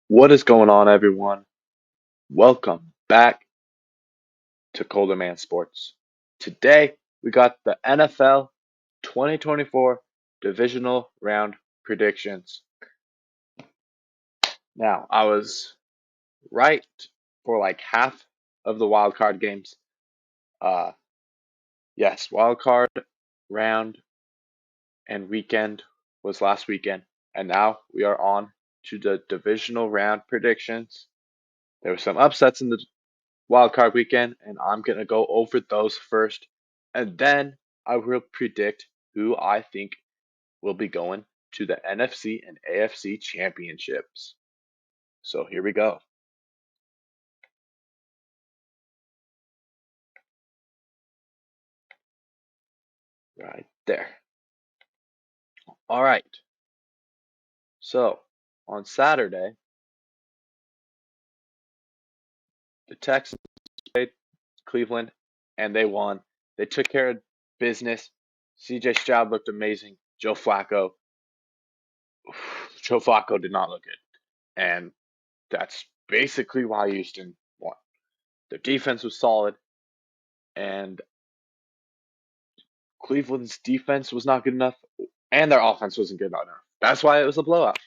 What is going on, everyone? Welcome back to Colder Man Sports. Today, we got the NFL 2024 Divisional Round predictions. Now, I was right for like half of the wild card games. Uh, yes, wild card round and weekend was last weekend, and now we are on to the divisional round predictions. There were some upsets in the wild card weekend, and I'm gonna go over those first, and then I will predict who I think will be going to the NFC and AFC championships. So here we go. Right there. All right. So on Saturday, the Texans played Cleveland and they won. They took care of business. CJ Stroud looked amazing. Joe Flacco did not look good. And that's basically why Houston won. Their defense was solid, and Cleveland's defense was not good enough, and their offense wasn't good enough. That's why it was a blowout.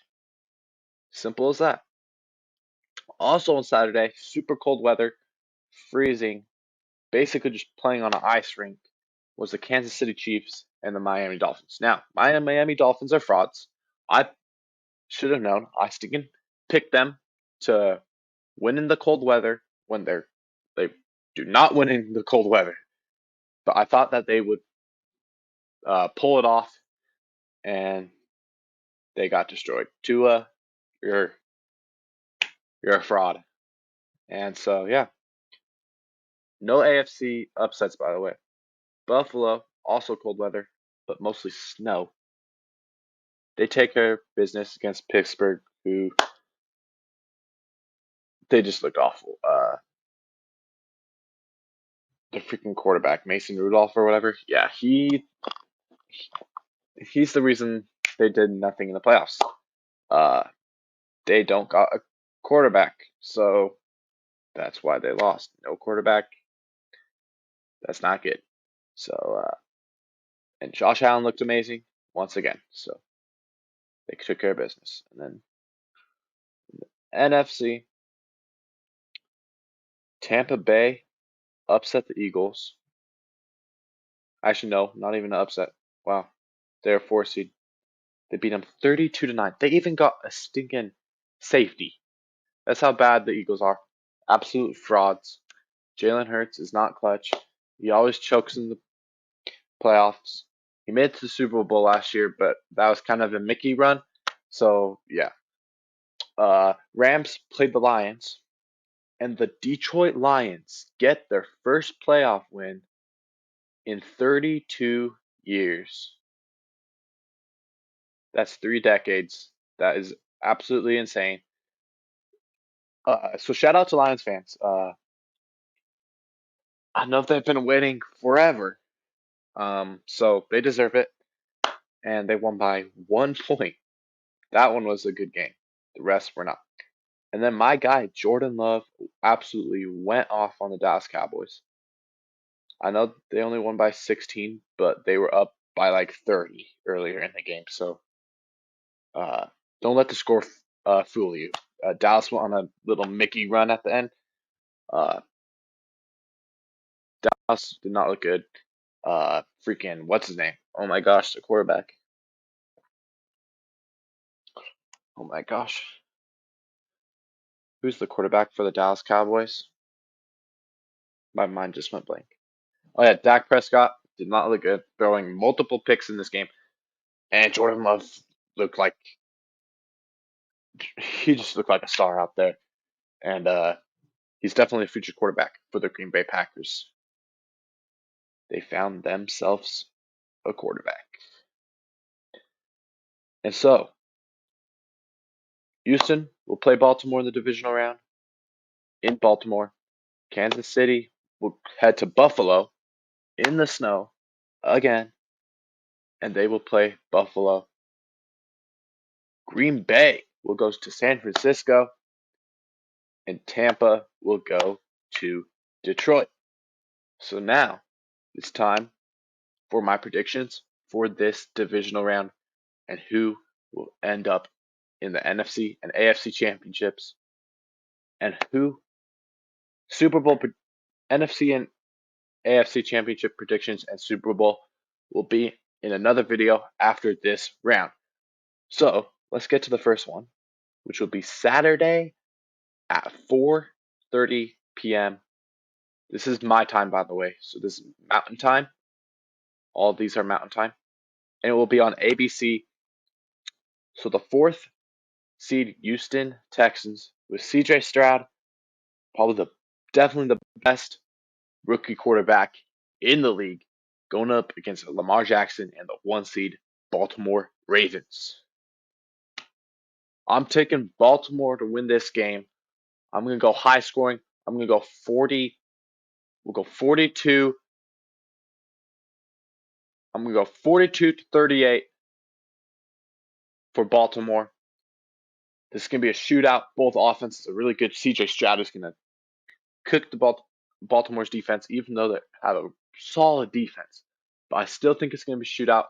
Simple as that. Also on Saturday, super cold weather, freezing, basically just playing on an ice rink, was the Kansas City Chiefs and the Miami Dolphins. Now, my Miami Dolphins are frauds. I should have known. I stinking picked them to win in the cold weather when they do not win in the cold weather. But I thought that they would pull it off, and they got destroyed. Tua, you're you're a fraud. And so yeah, no AFC upsets by the way. Buffalo, also cold weather, but mostly snow. They take care of business against Pittsburgh, who they just looked awful. The freaking quarterback, Mason Rudolph or whatever. Yeah, he's the reason they did nothing in the playoffs. Uh, they don't got a quarterback, so that's why they lost. No quarterback. That's not good. So and Josh Allen looked amazing once again. So they took care of business. And then NFC, Tampa Bay upset the Eagles. Actually, no, not even an upset. Wow, they're a 4 seed. They beat them 32-9. They even got a stinking safety. That's how bad the Eagles are. Absolute frauds. Jalen Hurts is not clutch. He always chokes in the playoffs. He made it to the Super Bowl last year, but that was kind of a Mickey run. So yeah, Rams played the Lions, and the Detroit Lions get their first playoff win in 32 years. That's 3 decades. That is absolutely insane. So shout out to Lions fans. I know they've been waiting forever. So they deserve it, and they won by 1 point. That one was a good game. The rest were not. And then my guy Jordan Love absolutely went off on the Dallas Cowboys. I know they only won by 16, but they were up by like 30 earlier in the game. So uh, don't let the score fool you. Dallas went on a little Mickey run at the end. Uh, Dallas did not look good. Freaking what's his name? Oh my gosh, the quarterback. Oh my gosh, who's the quarterback for the Dallas Cowboys? My mind just went blank. Oh yeah, Dak Prescott did not look good, throwing multiple picks in this game, and Jordan Love looked like he just looked like a star out there, and he's definitely a future quarterback for the Green Bay Packers. They found themselves a quarterback, and so Houston will play Baltimore in the divisional round in Baltimore. Kansas City will head to Buffalo in the snow again, and they will play Buffalo. Green Bay will go to San Francisco and Tampa will go to Detroit. So now it's time for my predictions for this divisional round and who will end up in the NFC and AFC championships and who Super Bowl NFC and AFC championship predictions and Super Bowl will be in another video after this round. So let's get to the first one, which will be Saturday at 4:30 p.m. This is my time, by the way. So this is Mountain Time. All of these are Mountain Time. And it will be on ABC. So the fourth seed Houston Texans with CJ Stroud, definitely the best rookie quarterback in the league, going up against Lamar Jackson and the one seed Baltimore Ravens. I'm taking Baltimore to win this game. I'm going to go high scoring. I'm going to go 40. We'll go 42. I'm going to go 42-38 for Baltimore. This is going to be a shootout. Both offenses are really good. CJ Stroud is going to cook the Baltimore's defense, even though they have a solid defense. But I still think it's going to be a shootout.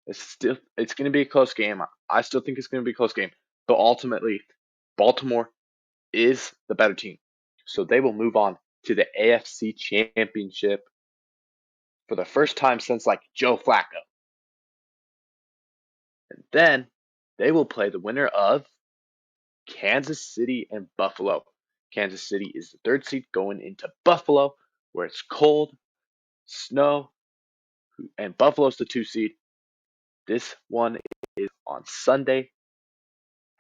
It's going to be a close game. I still think it's going to be a close game. But ultimately, Baltimore is the better team. So they will move on to the AFC Championship for the first time since like Joe Flacco. And then they will play the winner of Kansas City and Buffalo. Kansas City is the third seed going into Buffalo, where it's cold, snow, and Buffalo's the 2 seed. This one is on Sunday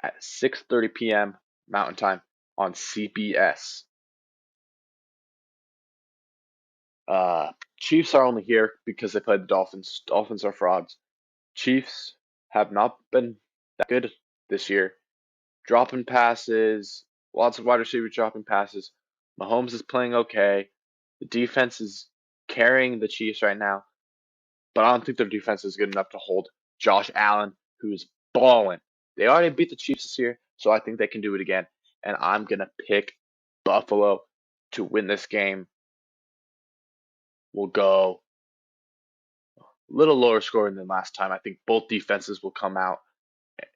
at 6:30 p.m. Mountain Time on CBS. Chiefs are only here because they played the Dolphins. Dolphins are frauds. Chiefs have not been that good this year. Dropping passes, lots of wide receivers dropping passes. Mahomes is playing okay. The defense is carrying the Chiefs right now, but I don't think their defense is good enough to hold Josh Allen, who's balling. They already beat the Chiefs this year, so I think they can do it again. And I'm going to pick Buffalo to win this game. We'll go a little lower scoring than last time. I think both defenses will come out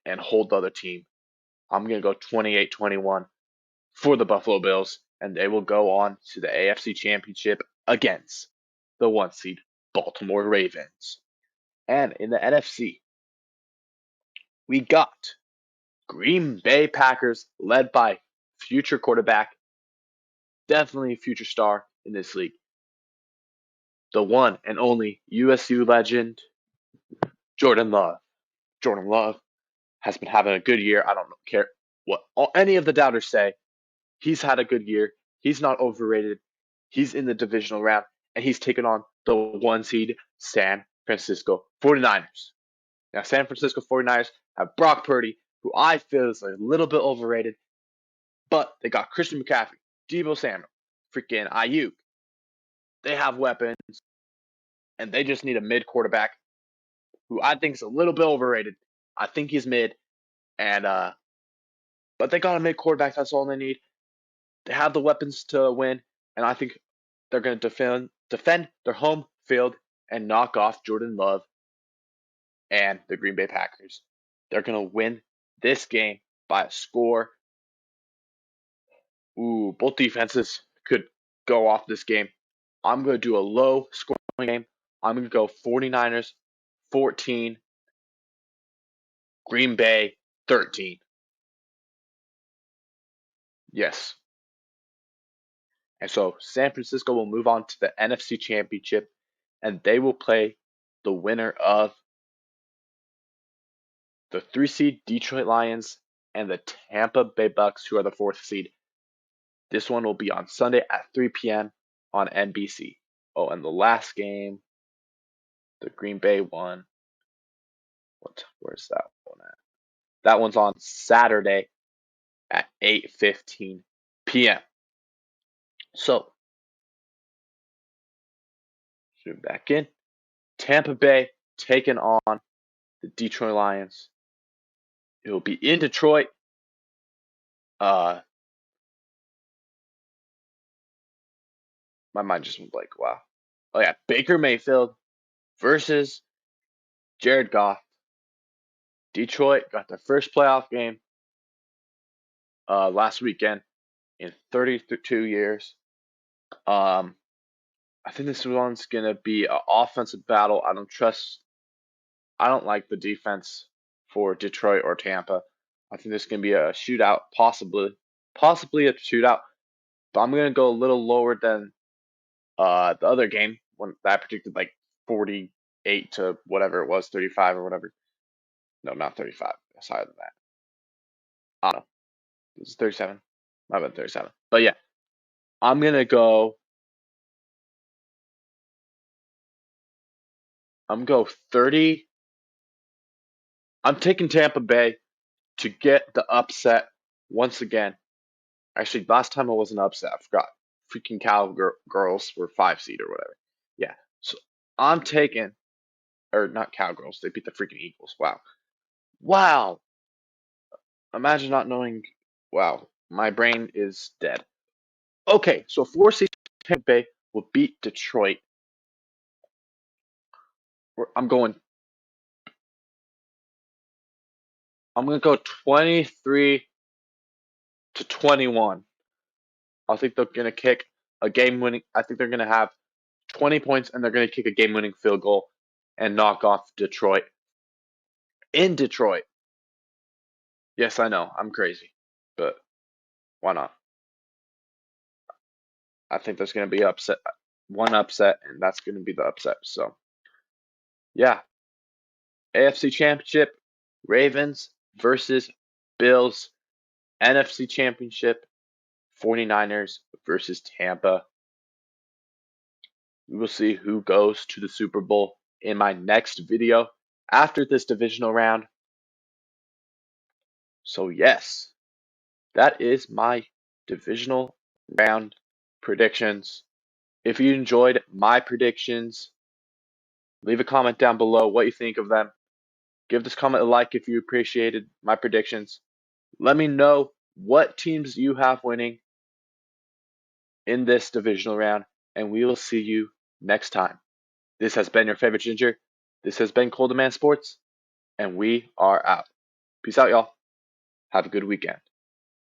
and hold the other team. I'm going to go 28-21 for the Buffalo Bills, and they will go on to the AFC Championship against the 1 seed Baltimore Ravens. And in the NFC, we got Green Bay Packers led by future quarterback, definitely a future star in this league, the one and only USU legend, Jordan Love. Jordan Love has been having a good year. I don't care what any of the doubters say. He's had a good year. He's not overrated. He's in the divisional round, and he's taken on the 1 seed San Francisco 49ers. Now, San Francisco 49ers have Brock Purdy, who I feel is a little bit overrated, but they got Christian McCaffrey, Deebo Samuel, freaking Ayuk. They have weapons, and they just need a mid quarterback who I think is a little bit overrated. I think he's mid, and but they got a mid quarterback. That's all they need. They have the weapons to win, and I think they're going to defend their home field and knock off Jordan Love and the Green Bay Packers. They're going to win this game by a score. Ooh, both defenses could go off this game. I'm going to do a low scoring game. I'm going to go 49ers 14, Green Bay 13. Yes. And so San Francisco will move on to the NFC Championship, and they will play the winner of the 3 seed Detroit Lions and the Tampa Bay Bucks, who are the 4th seed. This one will be on Sunday at 3 p.m. on NBC. Oh, and the last game, the Green Bay one. Where's that one at? That one's on Saturday at 8:15 p.m. So, zoom back in. Tampa Bay taking on the Detroit Lions. It will be in Detroit. My mind just went blank. Wow. Oh yeah, Baker Mayfield versus Jared Goff. Detroit got their first playoff game last weekend in 32 years. Um, I think this one's gonna be an offensive battle. I don't like the defense for Detroit or Tampa. I think this is gonna be a shootout, possibly a shootout. But I'm gonna go a little lower than the other game when I predicted like 48 to whatever it was, 35 or whatever. No, not 35. It's higher than that. I don't know. It's 37. Might have been 37. But yeah, I'm gonna go. Go 30. I'm taking Tampa Bay to get the upset once again. Actually, last time it was an upset. I forgot. Freaking Cowgirls were 5 seed or whatever. Yeah. So I'm taking, or not Cowgirls. They beat the freaking Eagles. Wow. Wow. Imagine not knowing. Wow. My brain is dead. Okay. So 4 seed Tampa Bay will beat Detroit. I'm going. I'm going to go 23-21. I think they're going to kick a game winning. I think they're going to have 20 points and they're going to kick a game winning field goal and knock off Detroit. In Detroit. Yes, I know. I'm crazy. But why not? I think there's going to be one upset, and that's going to be the upset. So, yeah. AFC Championship, Ravens versus Bills. NFC Championship, 49ers versus Tampa. We will see who goes to the Super Bowl in my next video after this divisional round. So, yes, that is my divisional round predictions. If you enjoyed my predictions, leave a comment down below what you think of them. Give this comment a like if you appreciated my predictions. Let me know what teams you have winning in this divisional round, and we will see you next time. This has been your favorite Ginger. This has been Cold Demand Sports, and we are out. Peace out, y'all. Have a good weekend.